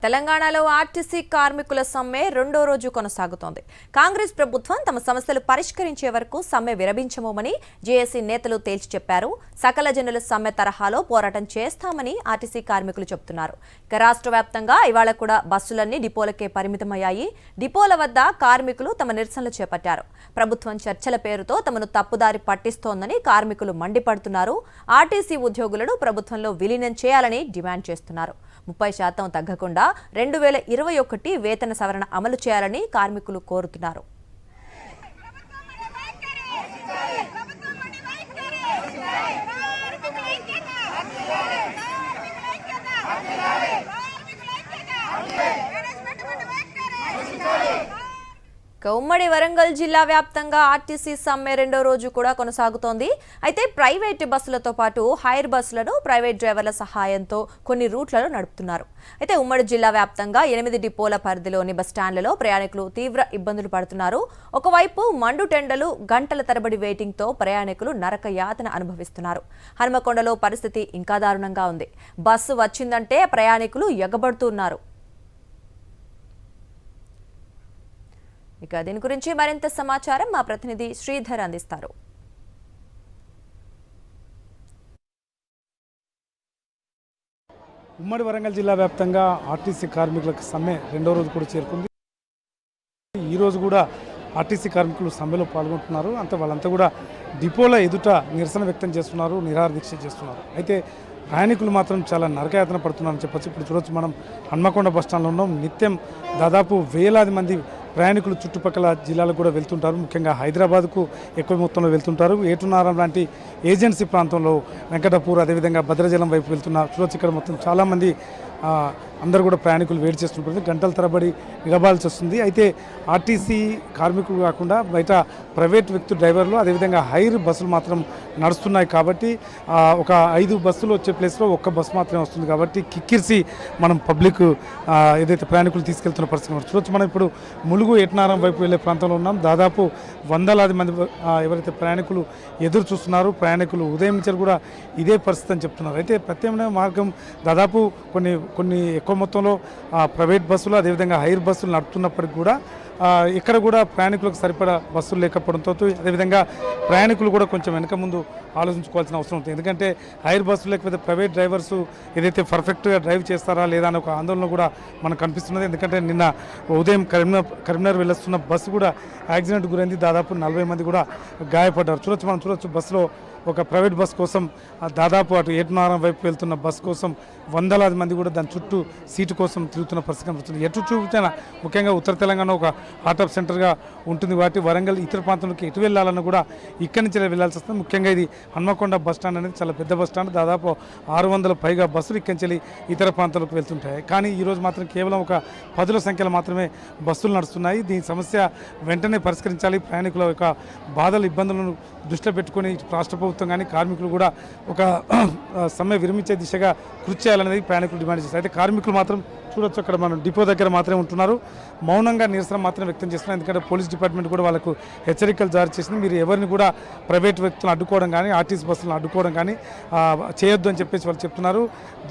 తెలంగాణలో ఆర్టీసీ కార్మికుల సమ్మె రెండో రోజు కొనసాగుతోంది. కాంగ్రెస్ ప్రభుత్వం తమ సమస్యలు పరిష్కరించే వరకు సమ్మె విరమించమని జేఏసీ నేతలు తేల్చి చెప్పారు. సకల జనుల సమ్మె తరహాలో పోరాటం చేస్తామని ఆర్టీసీ కార్మికులు చెబుతున్నారు. ఇక రాష్ట్ర వ్యాప్తంగా ఇవాళ కూడా బస్సులన్నీ డిపోలకే పరిమితమయ్యాయి. డిపోల వద్ద కార్మికులు తమ నిరసనలు చేపట్టారు. ప్రభుత్వం చర్చల పేరుతో తమను తప్పుదారి పట్టిస్తోందని కార్మికులు మండిపడుతున్నారు. ఆర్టీసీ ఉద్యోగులను ప్రభుత్వంలో విలీనం చేయాలని డిమాండ్ చేస్తున్నారు. 30% తగ్గకుండా 2021 వేతన సవరణ అమలు చేయాలని కార్మికులు కోరుతున్నారు. ఉమ్మడి వరంగల్ జిల్లా వ్యాప్తంగా ఆర్టీసీ సమ్మె రెండో రోజు కూడా కొనసాగుతోంది. అయితే ప్రైవేట్ బస్సులతో పాటు హైర్ బస్సులను ప్రైవేట్ డ్రైవర్ల సహాయంతో కొన్ని రూట్లలో నడుపుతున్నారు. అయితే ఉమ్మడి జిల్లా వ్యాప్తంగా 8 డిపోల పరిధిలోని బస్టాండ్లలో ప్రయాణికులు తీవ్ర ఇబ్బందులు పడుతున్నారు. ఒకవైపు మండు టెండలు, గంటల తరబడి వెయిటింగ్తో ప్రయాణికులు నరక యాతన అనుభవిస్తున్నారు. హనుమకొండలో పరిస్థితి ఇంకా దారుణంగా ఉంది. బస్సు వచ్చిందంటే ప్రయాణికులు ఎగబడుతున్నారు. ఇక దీని గురించి మరింత సమాచారం మా ప్రతినిధి శ్రీధర్ అందిస్తారు. ఉమ్మడి వరంగల్ జిల్లా వ్యాప్తంగా ఆర్టీసీ కార్మికులకు సమ్మె రెండో రోజు కూడా చేరుకుంది. ఈ రోజు కూడా ఆర్టీసీ కార్మికులు సమ్మెలో పాల్గొంటున్నారు. వాళ్ళంతా కూడా డిపోల ఎదుట నిరసన వ్యక్తం చేస్తున్నారు, నిరాహార దీక్ష చేస్తున్నారు. అయితే ప్రయాణికులు మాత్రం చాలా నరకయాతన పడుతున్నారని చెప్పొచ్చు. ఇప్పుడు చూడొచ్చు, మనం హన్మకొండ బస్టాండ్లో ఉన్నాం. నిత్యం దాదాపు వేలాది మంది ప్రయాణికులు చుట్టుపక్కల జిల్లాలకు కూడా వెళ్తుంటారు. ముఖ్యంగా హైదరాబాద్కు ఎక్కువ మొత్తంలో వెళ్తుంటారు. ఏటునారం లాంటి ఏజెన్సీ ప్రాంతంలో వెంకటపూర్, అదేవిధంగా భద్రాచలం వైపు వెళ్తున్నారు. చూడొచ్చు, ఇక్కడ మొత్తం చాలామంది అందరూ కూడా ప్రయాణికులు వెయిట్ చేస్తుంటారు. గంటల తరబడి నిలబాల్సి వస్తుంది. అయితే ఆర్టీసీ కార్మికులు కాకుండా బయట ప్రైవేట్ వ్యక్తి డ్రైవర్లు, అదేవిధంగా హైర్ బస్సులు మాత్రం నడుస్తున్నాయి. కాబట్టి ఒక 5 బస్సులు వచ్చే ప్లేస్లో ఒక్క బస్సు మాత్రమే వస్తుంది. కాబట్టి కిక్కిరిసి మనం పబ్లిక్ ఏదైతే ప్రయాణికులు తీసుకెళ్తున్న పరిస్థితి చూడొచ్చు. మనం ఇప్పుడు ములుగు ఏటనారం వైపు వెళ్ళే ప్రాంతంలో ఉన్నాం. దాదాపు వందలాది మంది ఎవరైతే ప్రయాణికులు ఎదురు చూస్తున్నారు. ప్రయాణికులు ఉదయం నుంచి కూడా ఇదే పరిస్థితి అని చెప్తున్నారు. అయితే ప్రత్యామ్నాయ మార్గం దాదాపు కొన్ని ఎక్కువ మొత్తంలో ప్రైవేట్ బస్సులు, అదేవిధంగా హైర్ బస్సులు నడుపుతున్నప్పటికీ కూడా ఇక్కడ కూడా ప్రయాణికులకు సరిపడా బస్సులు లేకపోవడంతో, అదేవిధంగా ప్రయాణికులు కూడా కొంచెం వెనక ముందు ఆలోచించుకోవాల్సిన అవసరం ఉంటుంది. ఎందుకంటే హైర్ బస్సులు లేకపోతే ప్రైవేట్ డ్రైవర్స్ ఏదైతే పర్ఫెక్ట్గా డ్రైవ్ చేస్తారా లేదా అనే ఒక ఆందోళన కూడా మనకు కనిపిస్తున్నది. ఎందుకంటే నిన్న ఉదయం కరీంనగర్ వెళ్ళొస్తున్న బస్సు కూడా యాక్సిడెంట్ గురైంది. దాదాపు 40 మంది కూడా గాయపడ్డారు. మనం చూడొచ్చు, బస్సులో ఒక ప్రైవేట్ బస్ కోసం దాదాపు అటు ఏటునారం వైపు వెళ్తున్న బస్ కోసం వందలాది మంది కూడా దాని చుట్టూ సీటు కోసం తిరుగుతున్న పరిస్థితి కనిపిస్తుంది. ఎటు చూపించినా ముఖ్యంగా ఉత్తర తెలంగాణ ఒక హార్ట్ ఆఫ్ సెంటర్గా ఉంటుంది. వాటి వరంగల్ ఇతర ప్రాంతంలోకి ఎటు వెళ్ళాలన్నా కూడా ఇక్కడి నుంచి వెళ్ళాల్సి వస్తుంది. ముఖ్యంగా ఇది హన్మకొండ బస్టాండ్ అనేది చాలా పెద్ద బస్టాండ్. దాదాపు 600 పైగా బస్సులు ఇక్కడి నుంచి ఇతర ప్రాంతాలకు వెళ్తుంటాయి. కానీ ఈరోజు మాత్రం కేవలం ఒక 10ల సంఖ్యలో మాత్రమే బస్సులు నడుస్తున్నాయి. దీని సమస్య వెంటనే పరిష్కరించాలి. ప్రయాణికుల యొక్క బాధలు, ఇబ్బందులను దృష్టిలో పెట్టుకుని రాష్ట్ర ప్రభుత్వం కానీ కార్మికులు కూడా ఒక సమ్మె విరమించే దిశగా కృషి చేయాలనేది ప్రయాణికులు డిమాండ్ చేస్తారు. అయితే కార్మికులు మాత్రం చూడొచ్చు, అక్కడ మనం డిపో దగ్గర మాత్రమే ఉంటున్నారు. మౌనంగా నిరసన మాత్రం వ్యక్తం చేస్తున్నారు. ఎందుకంటే పోలీస్ డిపార్ట్మెంట్ కూడా వాళ్ళకు హెచ్చరికలు జారీ చేసింది. మీరు ఎవరిని కూడా ప్రైవేట్ వ్యక్తులను అడ్డుకోవడం కానీ, ఆర్టీసీ బస్సులను అడ్డుకోవడం కానీ చేయొద్దు అని చెప్పేసి వాళ్ళు చెప్తున్నారు.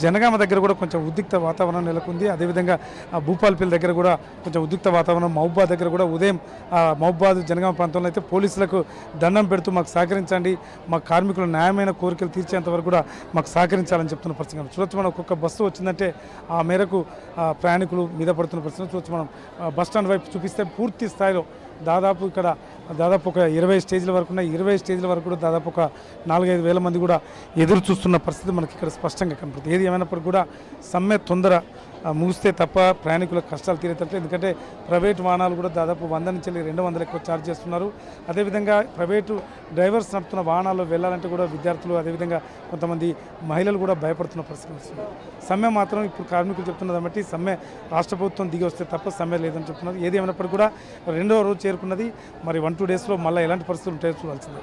జనగామ దగ్గర కూడా కొంచెం ఉద్రిక్త వాతావరణం నెలకొంది. అదేవిధంగా భూపాలపల్లి దగ్గర కూడా కొంచెం ఉద్రిక్త వాతావరణం, మహబూబాద్ దగ్గర కూడా ఉదయం మహబూబాద్ జనగామ ప్రాంతంలో అయితే పోలీసులకు దండం పెడుతూ మాకు సహకరించండి, మా కార్మికుల న్యాయమైన కోరికలు తీర్చేంత వరకు కూడా మాకు సహకరించాలని చెప్తున్న పరిస్థితి చూడొచ్చు. మనం ఒక్కొక్క బస్సు వచ్చిందంటే ఆ మేరకు ప్రయాణికులు మీద పడుతున్న పరిస్థితి చూడొచ్చు. మనం బస్టాండ్ వైపు చూపిస్తే పూర్తి స్థాయిలో దాదాపు ఇక్కడ ఒక 20 స్టేజ్ల వరకు ఉన్నాయి. 20 స్టేజ్ల వరకు కూడా దాదాపు ఒక 4-5 వేల మంది కూడా ఎదురు చూస్తున్న పరిస్థితి మనకి ఇక్కడ స్పష్టంగా కనపడుతుంది. ఏది ఏమైనప్పటికీ కూడా సమ్మె తొందర ముగిస్తే తప్ప ప్రయాణికుల కష్టాలు తీరేటట్టు. ఎందుకంటే ప్రైవేట్ వాహనాలు కూడా దాదాపు 100 నుంచి 200 ఎక్కువ ఛార్జ్ చేస్తున్నారు. అదేవిధంగా ప్రైవేటు డ్రైవర్స్ నడుపుతున్న వాహనాల్లో వెళ్ళాలంటే కూడా విద్యార్థులు, అదేవిధంగా కొంతమంది మహిళలు కూడా భయపడుతున్న పరిస్థితి వస్తుంది. సమ్మె మాత్రం ఇప్పుడు కార్మికులు చెప్తున్నది బట్టి సమ్మె రాష్ట్ర ప్రభుత్వం దిగి వస్తే తప్ప సమ్మె లేదని చెప్తున్నారు. ఏది ఏమైనప్పటికీ కూడా రెండవ రోజు చేరుకున్నది. మరి 1-2 డేస్లో మళ్ళీ ఎలాంటి పరిస్థితులు ఉంటాయో చూడాల్సిందే.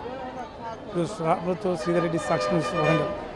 శ్రీధర్ రెడ్డి, సాక్షి న్యూస్, వరంగల్.